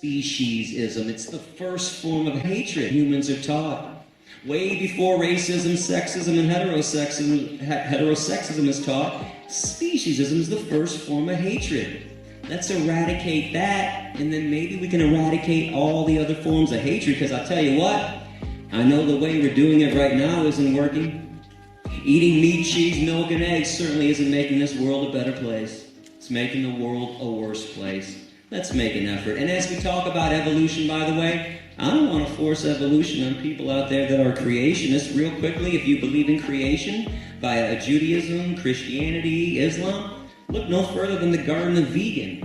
speciesism. It's the first form of hatred humans are taught. Way before racism, sexism, and heterosexism is taught, speciesism is the first form of hatred. Let's eradicate that, and then maybe we can eradicate all the other forms of hatred, because I'll tell you what, I know the way we're doing it right now isn't working. Eating meat, cheese, milk, and eggs certainly isn't making this world a better place. It's making the world a worse place. Let's make an effort. And as we talk about evolution, by the way, I don't want to force evolution on people out there that are creationists. Real quickly, if you believe in creation via Judaism, Christianity, Islam, look no further than the Garden of Vegan.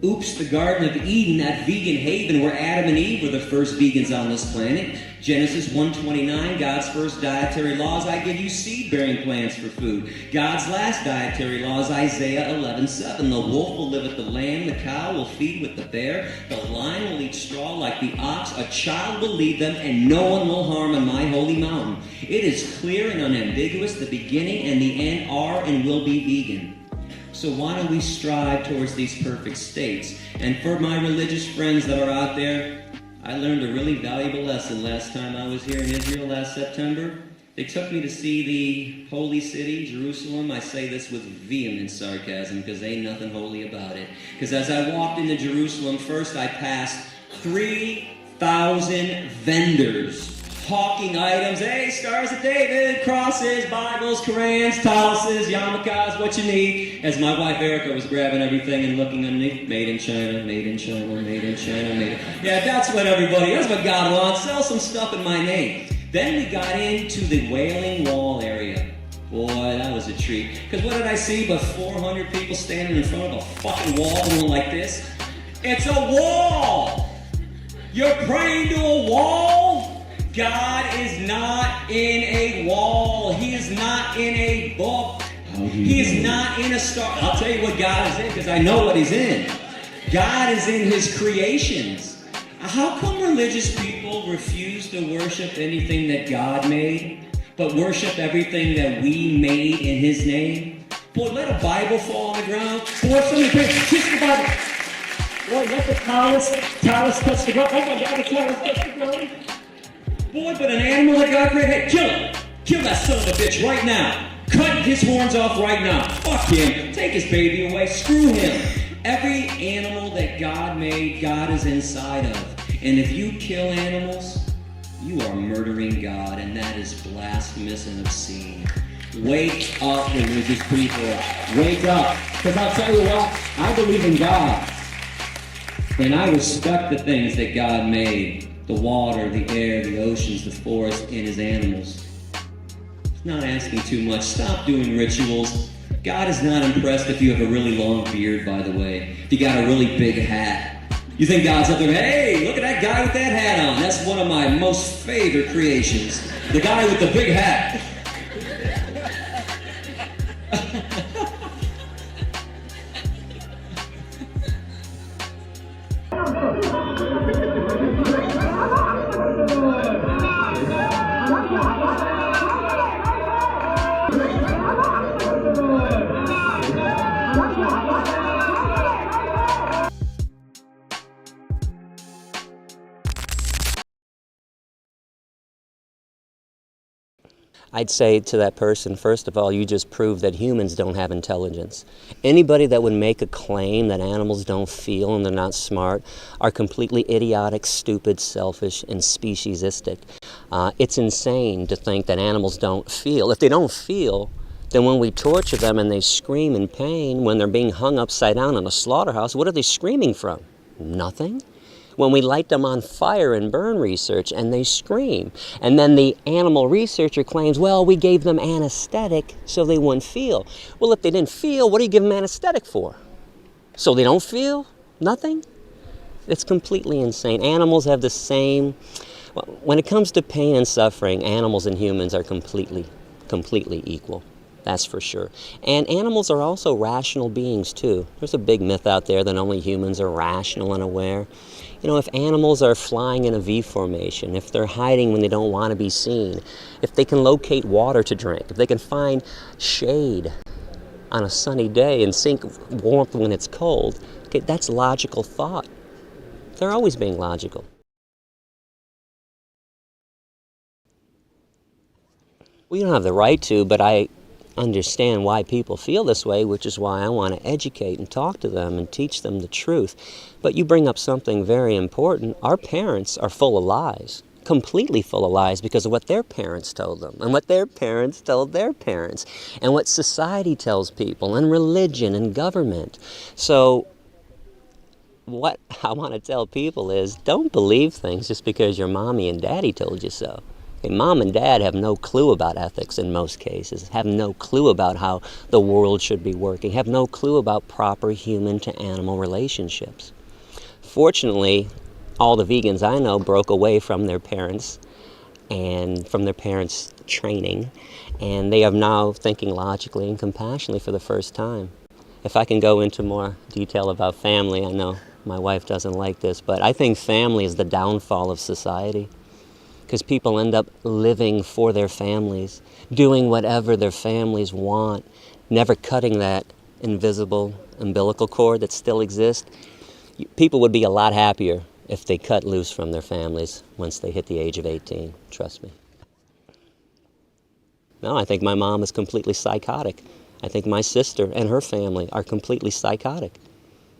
Oops, the Garden of Eden, that vegan haven where Adam and Eve were the first vegans on this planet. Genesis 1:29, God's first dietary laws, I give you seed-bearing plants for food. God's last dietary laws, Isaiah 11:7, the wolf will live with the lamb, the cow will feed with the bear, the lion will eat straw like the ox, a child will lead them, and no one will harm on my holy mountain. It is clear and unambiguous, the beginning and the end are and will be vegan. So why don't we strive towards these perfect states? And for my religious friends that are out there, I learned a really valuable lesson last time I was here in Israel last September. They took me to see the holy city, Jerusalem. I say this with vehement sarcasm because ain't nothing holy about it. Because as I walked into Jerusalem, first I passed 3,000 vendors hawking items. Hey, Stars of David, crosses, Bibles, Korans, taluses, yarmulkes, what you need. As my wife Erica was grabbing everything and looking underneath, made in China, made in China, made in China, made in... Yeah, that's what God wants. Sell some stuff in my name. Then we got into the Wailing Wall area. Boy, that was a treat. Because what did I see but 400 people standing in front of a fucking wall going like this? It's a wall! You're praying to a wall? God is not in a wall. He is not in a book. He is not in a star. I'll tell you what God is in, because I know what he's in. God is in his creations. How come religious people refuse to worship anything that God made, but worship everything that we made in his name? Boy, let a Bible fall on the ground. Boy, somebody kiss the Bible. Boy, let the talus touch the ground. Oh my God, the talus touch the ground. Boy, but an animal that God created, hey, kill him. Kill that son of a bitch right now. Cut his horns off right now. Fuck him. Take his baby away. Screw him. Every animal that God made, God is inside of. And if you kill animals, you are murdering God, and that is blasphemous and obscene. Wake up, religious people. Wake up. Because I'll tell you what, I believe in God. And I respect the things that God made. The water, the air, the oceans, the forest, and his animals. It's not asking too much. Stop doing rituals. God is not impressed if you have a really long beard, by the way. If you got a really big hat. You think God's up there, hey, look at that guy with that hat on. That's one of my most favorite creations. The guy with the big hat. I'd say to that person, first of all, you just proved that humans don't have intelligence. Anybody that would make a claim that animals don't feel and they're not smart are completely idiotic, stupid, selfish, and speciesistic. It's insane to think that animals don't feel. If they don't feel, then when we torture them and they scream in pain, when they're being hung upside down in a slaughterhouse, what are they screaming from? Nothing. When we light them on fire in burn research and they scream. And then the animal researcher claims, well, we gave them anesthetic so they wouldn't feel. Well, if they didn't feel, what do you give them anesthetic for? So they don't feel? Nothing? It's completely insane. Animals have the same, well, when it comes to pain and suffering, animals and humans are completely equal. That's for sure. And animals are also rational beings too. There's a big myth out there that only humans are rational and aware. You know, if animals are flying in a V formation, if they're hiding when they don't want to be seen, if they can locate water to drink, if they can find shade on a sunny day and seek warmth when it's cold, okay, that's logical thought. They're always being logical. We don't have the right to, but I understand why people feel this way, which is why I want to educate and talk to them and teach them the truth. But you bring up something very important. Our parents are full of lies, completely full of lies, because of what their parents told them and what their parents told their parents and what society tells people and religion and government. So what I want to tell people is, don't believe things just because your mommy and daddy told you so. Okay, mom and dad have no clue about ethics in most cases, have no clue about how the world should be working, have no clue about proper human to animal relationships. Fortunately, all the vegans I know broke away from their parents and from their parents' training, and they are now thinking logically and compassionately for the first time. If I can go into more detail about family, I know my wife doesn't like this, but I think family is the downfall of society, because people end up living for their families, doing whatever their families want, never cutting that invisible umbilical cord that still exists. People would be a lot happier if they cut loose from their families once they hit the age of 18, trust me. No, I think my mom is completely psychotic. I think my sister and her family are completely psychotic.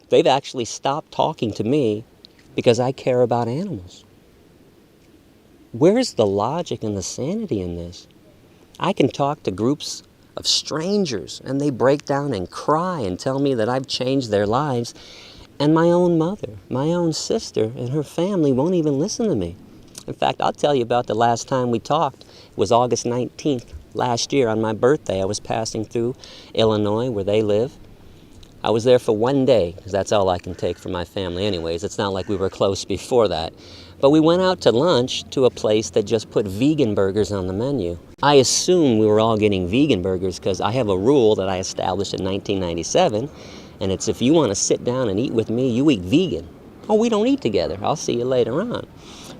They've actually stopped talking to me because I care about animals. Where's the logic and the sanity in this? I can talk to groups of strangers and they break down and cry and tell me that I've changed their lives, and my own mother, my own sister, and her family won't even listen to me. In fact, I'll tell you about the last time we talked. It was August 19th last year on my birthday. I was passing through Illinois where they live. I was there for one day, because that's all I can take from my family anyways. It's not like we were close before that. But we went out to lunch to a place that just put vegan burgers on the menu. I assumed we were all getting vegan burgers because I have a rule that I established in 1997, and it's, if you want to sit down and eat with me, you eat vegan. Oh, we don't eat together. I'll see you later on.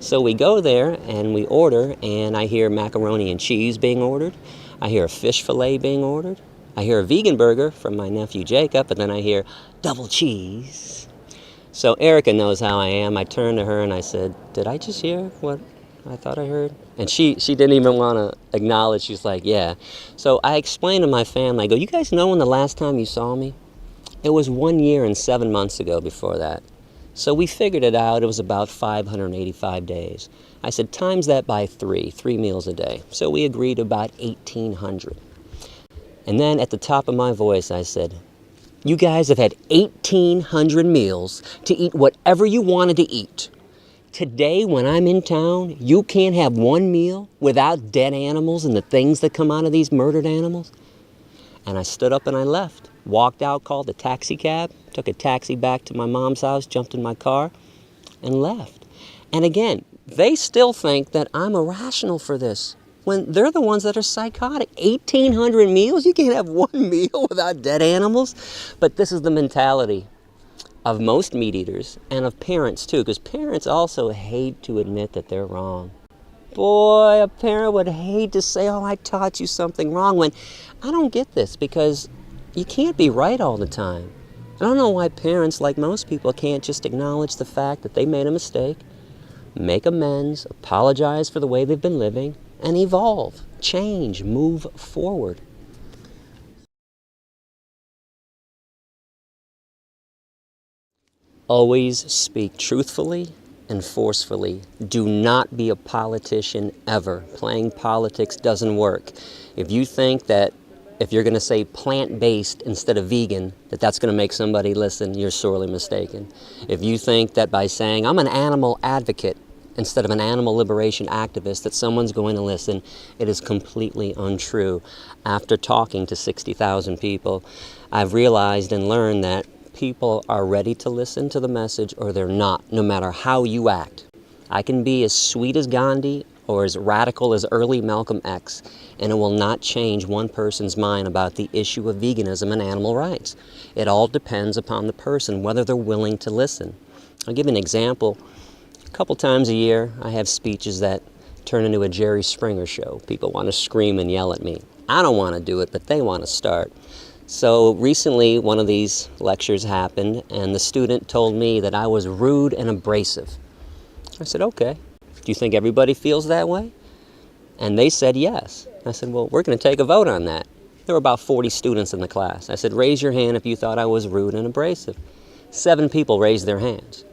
So we go there and we order, and I hear macaroni and cheese being ordered. I hear a fish fillet being ordered. I hear a vegan burger from my nephew Jacob, and then I hear double cheese. So Erica knows how I am. I turned to her and I said, did I just hear what I thought I heard? And she didn't even want to acknowledge. She's like, yeah. So I explained to my family, I go, you guys know when the last time you saw me? It was 1 year and 7 months ago before that. So we figured it out. It was about 585 days. I said, times that by three meals a day. So we agreed about 1,800. And then at the top of my voice, I said, you guys have had 1,800 meals to eat whatever you wanted to eat. Today, when I'm in town, you can't have one meal without dead animals and the things that come out of these murdered animals. And I stood up and I left. Walked out, called a taxi cab, took a taxi back to my mom's house, jumped in my car, and left. And again, they still think that I'm irrational for this, when they're the ones that are psychotic. 1,800 meals? You can't have one meal without dead animals? But this is the mentality of most meat eaters and of parents too, because parents also hate to admit that they're wrong. Boy, a parent would hate to say, oh, I taught you something wrong, when I don't get this, because you can't be right all the time. I don't know why parents, like most people, can't just acknowledge the fact that they made a mistake, make amends, apologize for the way they've been living, and evolve, change, move forward. Always speak truthfully and forcefully. Do not be a politician ever. Playing politics doesn't work. If you think that if you're going to say plant-based instead of vegan, that's going to make somebody listen, you're sorely mistaken. If you think that by saying, I'm an animal advocate instead of an animal liberation activist, that someone's going to listen, it is completely untrue. After talking to 60,000 people, I've realized and learned that people are ready to listen to the message or they're not, no matter how you act. I can be as sweet as Gandhi or as radical as early Malcolm X, and it will not change one person's mind about the issue of veganism and animal rights. It all depends upon the person, whether they're willing to listen. I'll give you an example. A couple times a year, I have speeches that turn into a Jerry Springer show. People want to scream and yell at me. I don't want to do it, but they want to start. So recently one of these lectures happened and the student told me that I was rude and abrasive. I said, okay, do you think everybody feels that way? And they said yes. I said, well, we're going to take a vote on that. There were about 40 students in the class. I said, raise your hand if you thought I was rude and abrasive. 7 people raised their hands.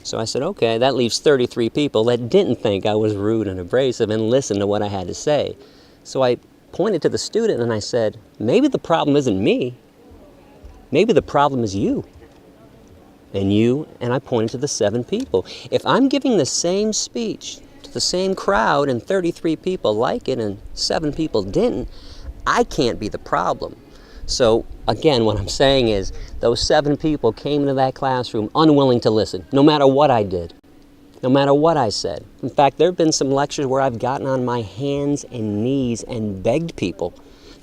So I said, okay, that leaves 33 people that didn't think I was rude and abrasive and listened to what I had to say. So I pointed to the student and I said, maybe the problem isn't me. Maybe the problem is you. And you, and I pointed to the 7 people. If I'm giving the same speech to the same crowd and 33 people like it and 7 people didn't, I can't be the problem. So again, what I'm saying is those 7 people came into that classroom unwilling to listen, no matter what I did, no matter what I said. In fact, there have been some lectures where I've gotten on my hands and knees and begged people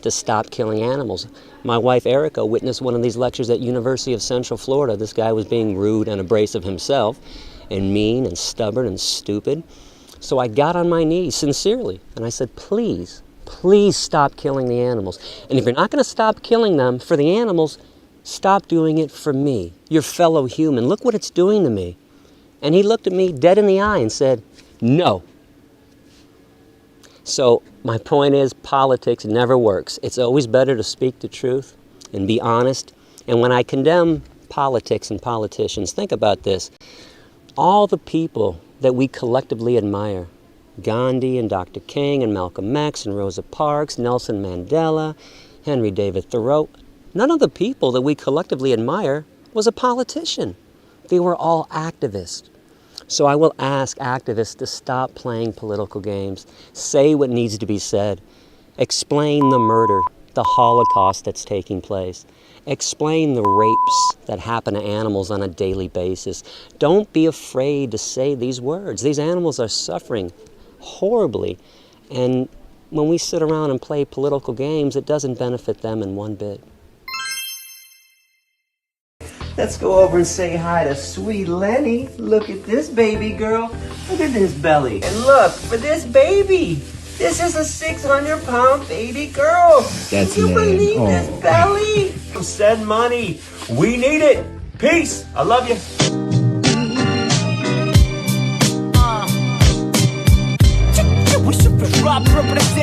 to stop killing animals. My wife Erica witnessed one of these lectures at University of Central Florida. This guy was being rude and abrasive himself, and mean and stubborn and stupid. So I got on my knees sincerely and I said, please stop killing the animals. And if you're not going to stop killing them for the animals, stop doing it for me, your fellow human. Look what it's doing to me. And he looked at me dead in the eye and said, no. So my point is, politics never works. It's always better to speak the truth and be honest. And when I condemn politics and politicians, think about this. All the people that we collectively admire, Gandhi and Dr. King and Malcolm X and Rosa Parks, Nelson Mandela, Henry David Thoreau, none of the people that we collectively admire was a politician. They were all activists. So I will ask activists to stop playing political games, say what needs to be said, explain the murder, the Holocaust that's taking place, explain the rapes that happen to animals on a daily basis. Don't be afraid to say these words. These animals are suffering horribly, and when we sit around and play political games, it doesn't benefit them in one bit. Let's go over and say hi to sweet Lenny. Look at this baby girl. Look at this belly. And look, for this baby, this is a 600-pound baby girl. That's Can you believe this belly? Send money. We need it. Peace. I love you. We should represent